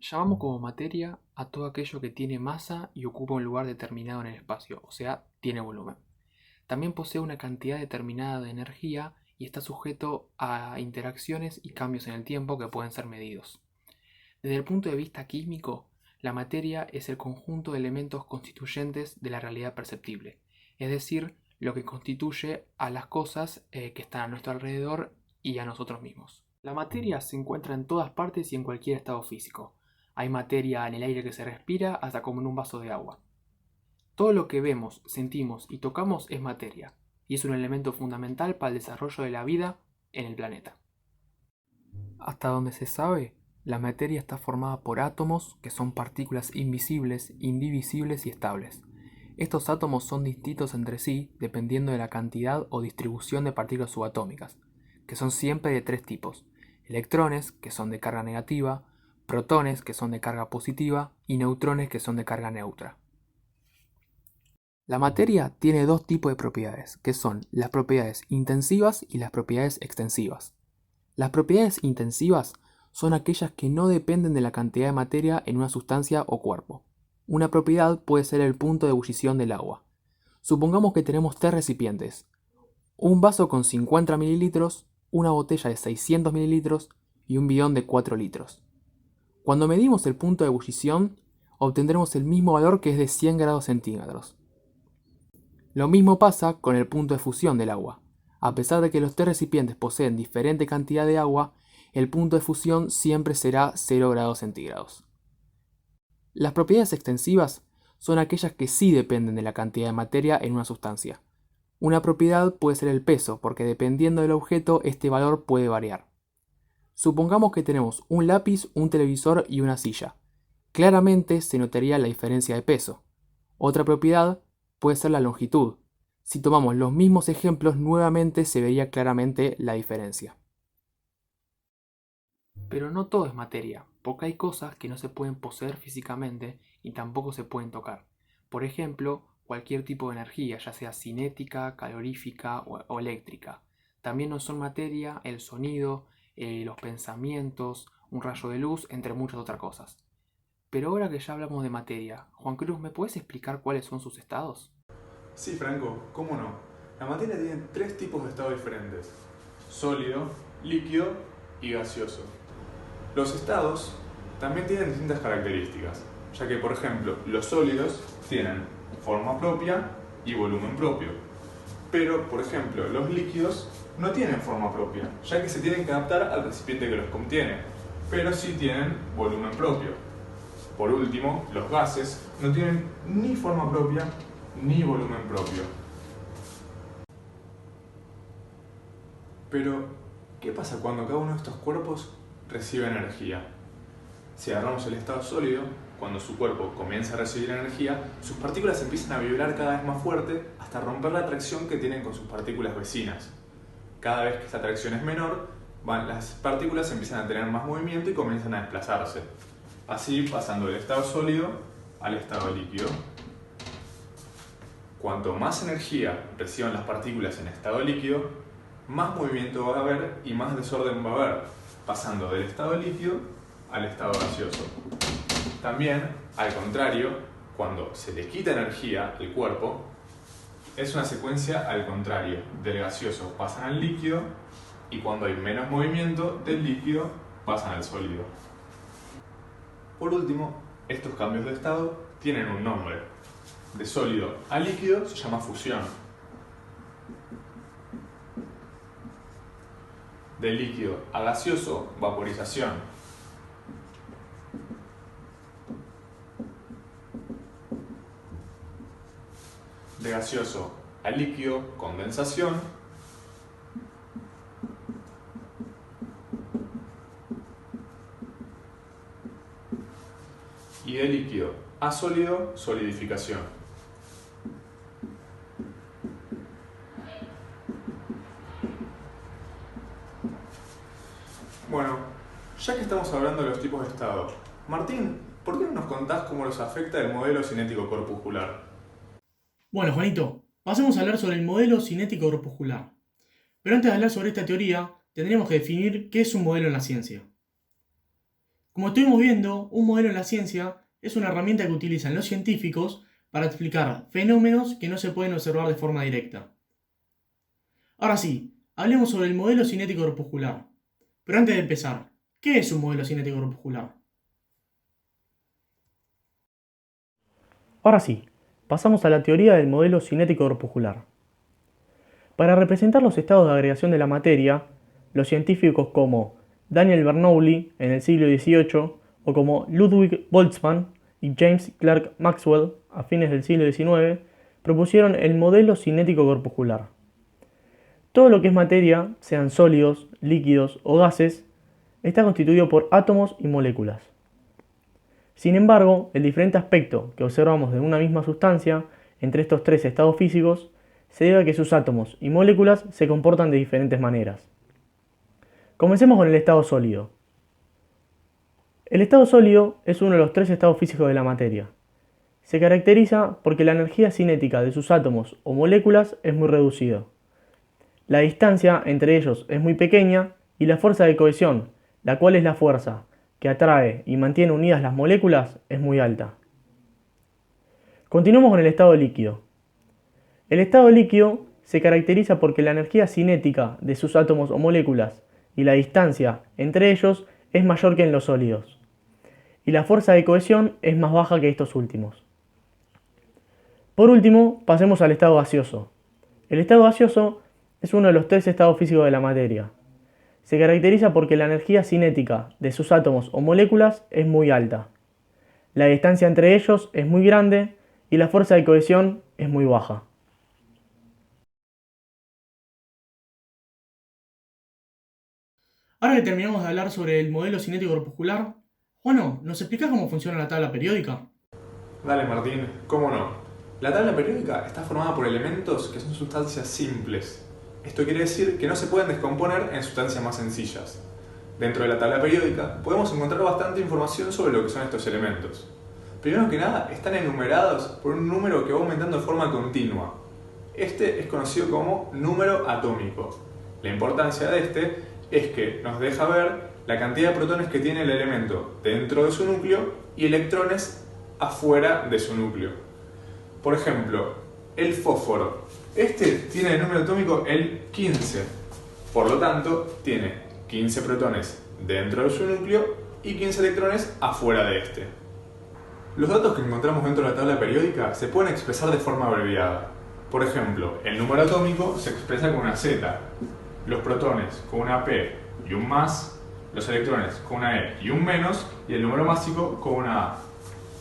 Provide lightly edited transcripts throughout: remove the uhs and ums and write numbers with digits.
Llamamos como materia a todo aquello que tiene masa y ocupa un lugar determinado en el espacio, o sea, tiene volumen. También posee una cantidad determinada de energía y está sujeto a interacciones y cambios en el tiempo que pueden ser medidos. Desde el punto de vista químico, la materia es el conjunto de elementos constituyentes de la realidad perceptible, es decir, lo que constituye a las cosas que están a nuestro alrededor y a nosotros mismos. La materia se encuentra en todas partes y en cualquier estado físico. Hay materia en el aire que se respira hasta como en un vaso de agua. Todo lo que vemos, sentimos y tocamos es materia, y es un elemento fundamental para el desarrollo de la vida en el planeta. Hasta donde se sabe, la materia está formada por átomos, que son partículas invisibles, indivisibles y estables. Estos átomos son distintos entre sí dependiendo de la cantidad o distribución de partículas subatómicas, que son siempre de tres tipos: electrones, que son de carga negativa, protones, que son de carga positiva, y neutrones, que son de carga neutra. La materia tiene dos tipos de propiedades, que son las propiedades intensivas y las propiedades extensivas. Las propiedades intensivas son aquellas que no dependen de la cantidad de materia en una sustancia o cuerpo. Una propiedad puede ser el punto de ebullición del agua. Supongamos que tenemos tres recipientes: un vaso con 50 mililitros, una botella de 600 mililitros y un bidón de 4 litros. Cuando medimos el punto de ebullición, obtendremos el mismo valor, que es de 100 grados centígrados. Lo mismo pasa con el punto de fusión del agua. A pesar de que los tres recipientes poseen diferente cantidad de agua, el punto de fusión siempre será 0 grados centígrados. Las propiedades extensivas son aquellas que sí dependen de la cantidad de materia en una sustancia. Una propiedad puede ser el peso, porque dependiendo del objeto este valor puede variar. Supongamos que tenemos un lápiz, un televisor y una silla. Claramente se notaría la diferencia de peso. Otra propiedad puede ser la longitud. Si tomamos los mismos ejemplos, nuevamente se vería claramente la diferencia. Pero no todo es materia, porque hay cosas que no se pueden poseer físicamente y tampoco se pueden tocar. Por ejemplo, cualquier tipo de energía, ya sea cinética, calorífica o eléctrica. También no son materia el sonido, los pensamientos, un rayo de luz, entre muchas otras cosas. Pero ahora que ya hablamos de materia, Juan Cruz, ¿me puedes explicar cuáles son sus estados? Sí, Franco, ¿cómo no? La materia tiene tres tipos de estados diferentes: sólido, líquido y gaseoso. Los estados también tienen distintas características, ya que, por ejemplo, los sólidos tienen forma propia y volumen propio. Pero, por ejemplo, los líquidos no tienen forma propia, ya que se tienen que adaptar al recipiente que los contiene, pero sí tienen volumen propio. Por último, los gases no tienen ni forma propia ni volumen propio. Pero, ¿qué pasa cuando cada uno de estos cuerpos recibe energía? Si agarramos el estado sólido, cuando su cuerpo comienza a recibir energía, sus partículas empiezan a vibrar cada vez más fuerte hasta romper la atracción que tienen con sus partículas vecinas. Cada vez que esta atracción es menor, las partículas empiezan a tener más movimiento y comienzan a desplazarse. Así pasando del estado sólido al estado líquido. Cuanto más energía reciban las partículas en estado líquido, más movimiento va a haber y más desorden va a haber, pasando del estado líquido al estado gaseoso. También, al contrario, cuando se le quita energía al cuerpo, es una secuencia al contrario. Del gaseoso pasan al líquido y cuando hay menos movimiento del líquido pasan al sólido. Por último, estos cambios de estado tienen un nombre. De sólido a líquido se llama fusión. De líquido a gaseoso, vaporización. De gaseoso a líquido, condensación. Y de líquido a sólido, solidificación. Bueno, ya que estamos hablando de los tipos de estado, Martín, ¿por qué no nos contás cómo los afecta el modelo cinético corpuscular? Bueno, Juanito, pasemos a hablar sobre el modelo cinético corpuscular. Pero antes de hablar sobre esta teoría, tendríamos que definir qué es un modelo en la ciencia. Como estuvimos viendo, un modelo en la ciencia es una herramienta que utilizan los científicos para explicar fenómenos que no se pueden observar de forma directa. Ahora sí, hablemos sobre el modelo cinético corpuscular. Pero antes de empezar, ¿qué es un modelo cinético corpuscular? Ahora sí, pasamos a la teoría del modelo cinético corpuscular. Para representar los estados de agregación de la materia, los científicos como Daniel Bernoulli en el siglo XVIII o como Ludwig Boltzmann y James Clerk Maxwell a fines del siglo XIX propusieron el modelo cinético corpuscular. Todo lo que es materia, sean sólidos, líquidos o gases, está constituido por átomos y moléculas. Sin embargo, el diferente aspecto que observamos de una misma sustancia entre estos tres estados físicos se debe a que sus átomos y moléculas se comportan de diferentes maneras. Comencemos con el estado sólido. El estado sólido es uno de los tres estados físicos de la materia. Se caracteriza porque la energía cinética de sus átomos o moléculas es muy reducida. La distancia entre ellos es muy pequeña y la fuerza de cohesión, la cual es la fuerza que atrae y mantiene unidas las moléculas, es muy alta. Continuamos con el estado líquido. El estado líquido se caracteriza porque la energía cinética de sus átomos o moléculas y la distancia entre ellos es mayor que en los sólidos, y la fuerza de cohesión es más baja que estos últimos. Por último, pasemos al estado gaseoso. El estado gaseoso es uno de los tres estados físicos de la materia. Se caracteriza porque la energía cinética de sus átomos o moléculas es muy alta. La distancia entre ellos es muy grande y la fuerza de cohesión es muy baja. Ahora que terminamos de hablar sobre el modelo cinético corpuscular, Juano, ¿nos explicás cómo funciona la tabla periódica? Dale Martín, ¿cómo no? La tabla periódica está formada por elementos que son sustancias simples. Esto quiere decir que no se pueden descomponer en sustancias más sencillas. Dentro de la tabla periódica podemos encontrar bastante información sobre lo que son estos elementos. Primero que nada, están enumerados por un número que va aumentando de forma continua. Este es conocido como número atómico. La importancia de este es que nos deja ver la cantidad de protones que tiene el elemento dentro de su núcleo y electrones afuera de su núcleo. Por ejemplo, el fósforo. Este tiene el número atómico el 15. Por lo tanto, tiene 15 protones dentro de su núcleo y 15 electrones afuera de este. Los datos que encontramos dentro de la tabla periódica se pueden expresar de forma abreviada. Por ejemplo, el número atómico se expresa con una Z, los protones con una P y un más, los electrones con una E y un menos, y el número másico con una A.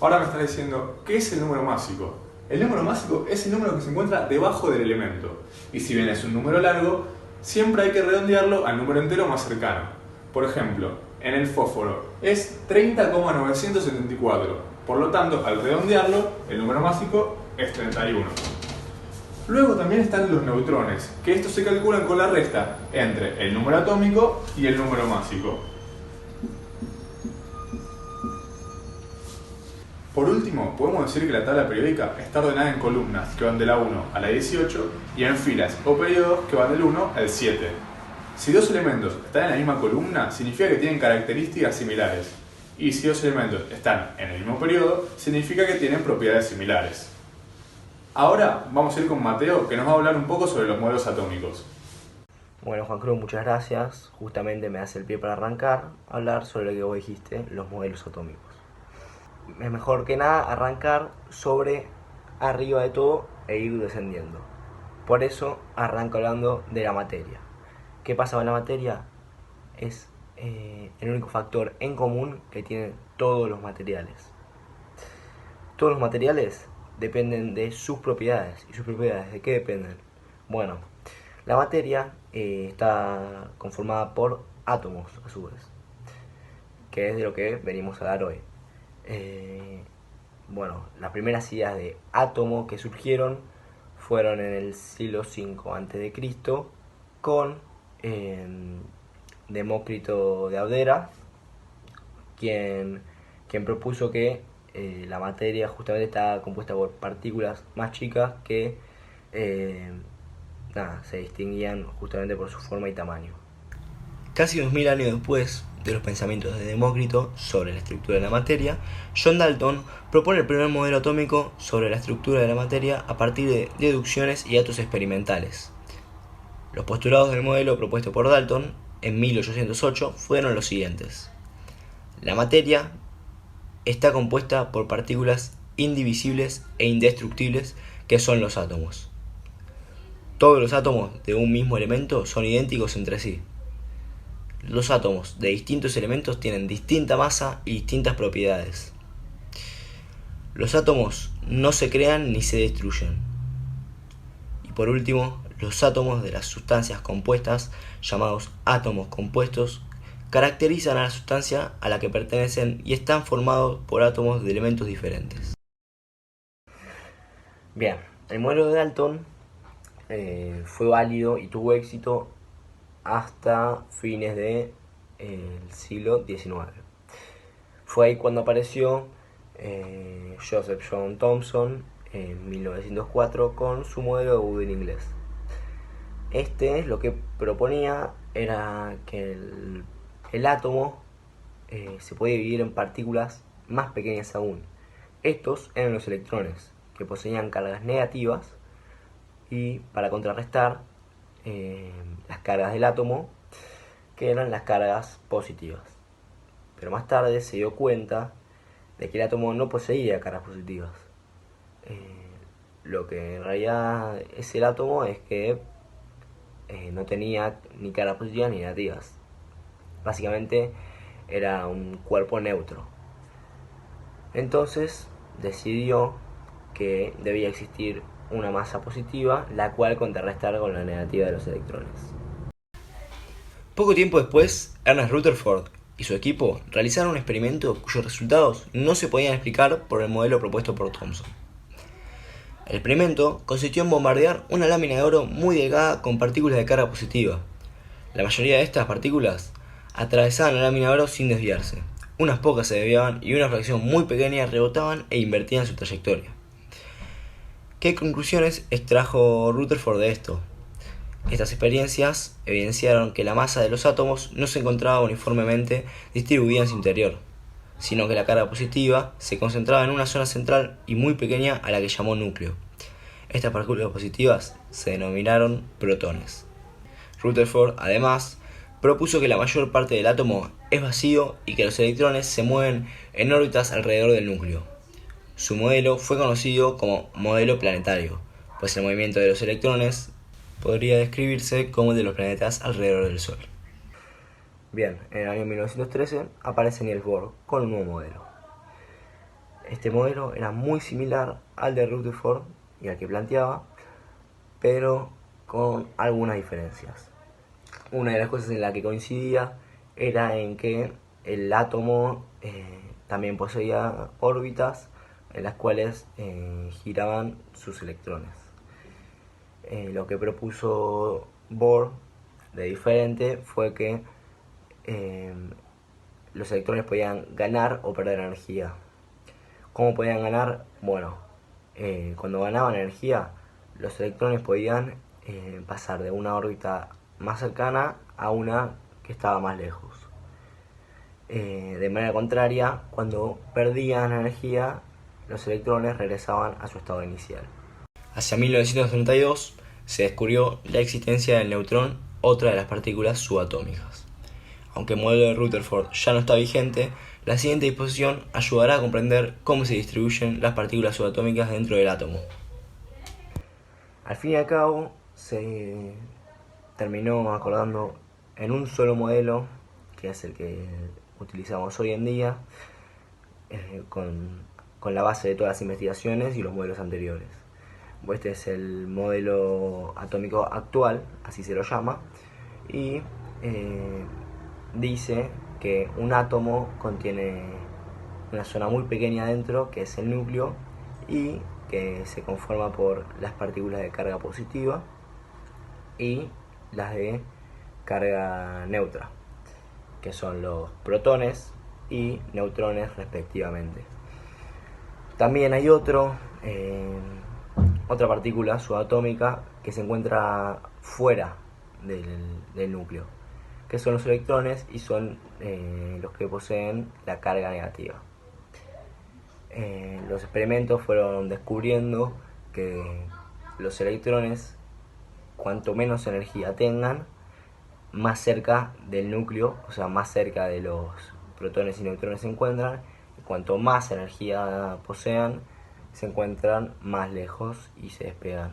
Ahora me estás diciendo, ¿qué es el número másico? El número másico es el número que se encuentra debajo del elemento, y si bien es un número largo, siempre hay que redondearlo al número entero más cercano. Por ejemplo, en el fósforo es 30,974, por lo tanto, al redondearlo, el número másico es 31. Luego también están los neutrones, que estos se calculan con la resta entre el número atómico y el número másico. Por último, podemos decir que la tabla periódica está ordenada en columnas que van de la 1 a la 18 y en filas o periodos que van del 1 al 7. Si dos elementos están en la misma columna, significa que tienen características similares. Y si dos elementos están en el mismo periodo, significa que tienen propiedades similares. Ahora vamos a ir con Mateo, que nos va a hablar un poco sobre los modelos atómicos. Bueno, Juan Cruz, muchas gracias. Justamente me hace el pie para arrancar a hablar sobre lo que vos dijiste, los modelos atómicos. Es mejor que nada arrancar sobre arriba de todo e ir descendiendo. Por eso arranco hablando de la materia. ¿Qué pasa con la materia? Es el único factor en común que tienen todos los materiales. Todos los materiales dependen de sus propiedades. ¿Y sus propiedades de qué dependen? Bueno, la materia está conformada por átomos, a su vez, que es de lo que venimos a hablar hoy. Bueno, las primeras ideas de átomo que surgieron fueron en el siglo V a.C. con Demócrito de Abdera, quien propuso que la materia justamente está compuesta por partículas más chicas que se distinguían justamente por su forma y tamaño. Casi 2000 años después de los pensamientos de Demócrito sobre la estructura de la materia, John Dalton propone el primer modelo atómico sobre la estructura de la materia a partir de deducciones y datos experimentales. Los postulados del modelo propuesto por Dalton en 1808 fueron los siguientes. La materia está compuesta por partículas indivisibles e indestructibles que son los átomos. Todos los átomos de un mismo elemento son idénticos entre sí. Los átomos de distintos elementos tienen distinta masa y distintas propiedades. Los átomos no se crean ni se destruyen. Y por último, los átomos de las sustancias compuestas, llamados átomos compuestos, caracterizan a la sustancia a la que pertenecen y están formados por átomos de elementos diferentes. Bien, el modelo de Dalton fue válido y tuvo éxito hasta fines del siglo XIX. Fue ahí cuando apareció Joseph John Thomson en 1904 con su modelo de budín inglés. Lo que proponía era que el átomo se podía dividir en partículas más pequeñas aún. Estos eran los electrones, que poseían cargas negativas, y para contrarrestar las cargas del átomo, que eran las cargas positivas. Pero más tarde se dio cuenta de que el átomo no poseía cargas positivas. Lo que en realidad es el átomo es que no tenía ni cargas positivas ni negativas. Básicamente era un cuerpo neutro. Entonces decidió que debía existir una masa positiva, la cual contrarrestara con la negativa de los electrones. Poco tiempo después, Ernest Rutherford y su equipo realizaron un experimento cuyos resultados no se podían explicar por el modelo propuesto por Thomson. El experimento consistió en bombardear una lámina de oro muy delgada con partículas de carga positiva. La mayoría de estas partículas atravesaban la lámina de oro sin desviarse. Unas pocas se desviaban y una fracción muy pequeña rebotaban e invertían su trayectoria. ¿Qué conclusiones extrajo Rutherford de esto? Estas experiencias evidenciaron que la masa de los átomos no se encontraba uniformemente distribuida en su interior, sino que la carga positiva se concentraba en una zona central y muy pequeña a la que llamó núcleo. Estas partículas positivas se denominaron protones. Rutherford, además, propuso que la mayor parte del átomo es vacío y que los electrones se mueven en órbitas alrededor del núcleo. Su modelo fue conocido como modelo planetario, pues el movimiento de los electrones podría describirse como el de los planetas alrededor del Sol. Bien, en el año 1913 aparece Niels Bohr con un nuevo modelo. Este modelo era muy similar al de Rutherford y al que planteaba, pero con algunas diferencias. Una de las cosas en la que coincidía era en que el átomo también poseía órbitas en las cuales giraban sus electrones. Lo que propuso Bohr de diferente fue que los electrones podían ganar o perder energía. ¿Cómo podían ganar? Bueno, cuando ganaban energía, los electrones podían pasar de una órbita más cercana a una que estaba más lejos. De manera contraria, cuando perdían energía, los electrones regresaban a su estado inicial. Hacia 1932 se descubrió la existencia del neutrón, otra de las partículas subatómicas. Aunque el modelo de Rutherford ya no está vigente, la siguiente disposición ayudará a comprender cómo se distribuyen las partículas subatómicas dentro del átomo. Al fin y al cabo, se terminó acordando en un solo modelo, que es el que utilizamos hoy en día, con la base de todas las investigaciones y los modelos anteriores. Este es el modelo atómico actual, así se lo llama, y dice que un átomo contiene una zona muy pequeña dentro, que es el núcleo, y que se conforma por las partículas de carga positiva y las de carga neutra, que son los protones y neutrones respectivamente. También hay otra partícula subatómica que se encuentra fuera del núcleo. que son los electrones y son los que poseen la carga negativa. Los experimentos fueron descubriendo que los electrones, cuanto menos energía tengan, más cerca del núcleo, o sea, más cerca de los protones y neutrones se encuentran, y cuanto más energía posean, se encuentran más lejos y se despegan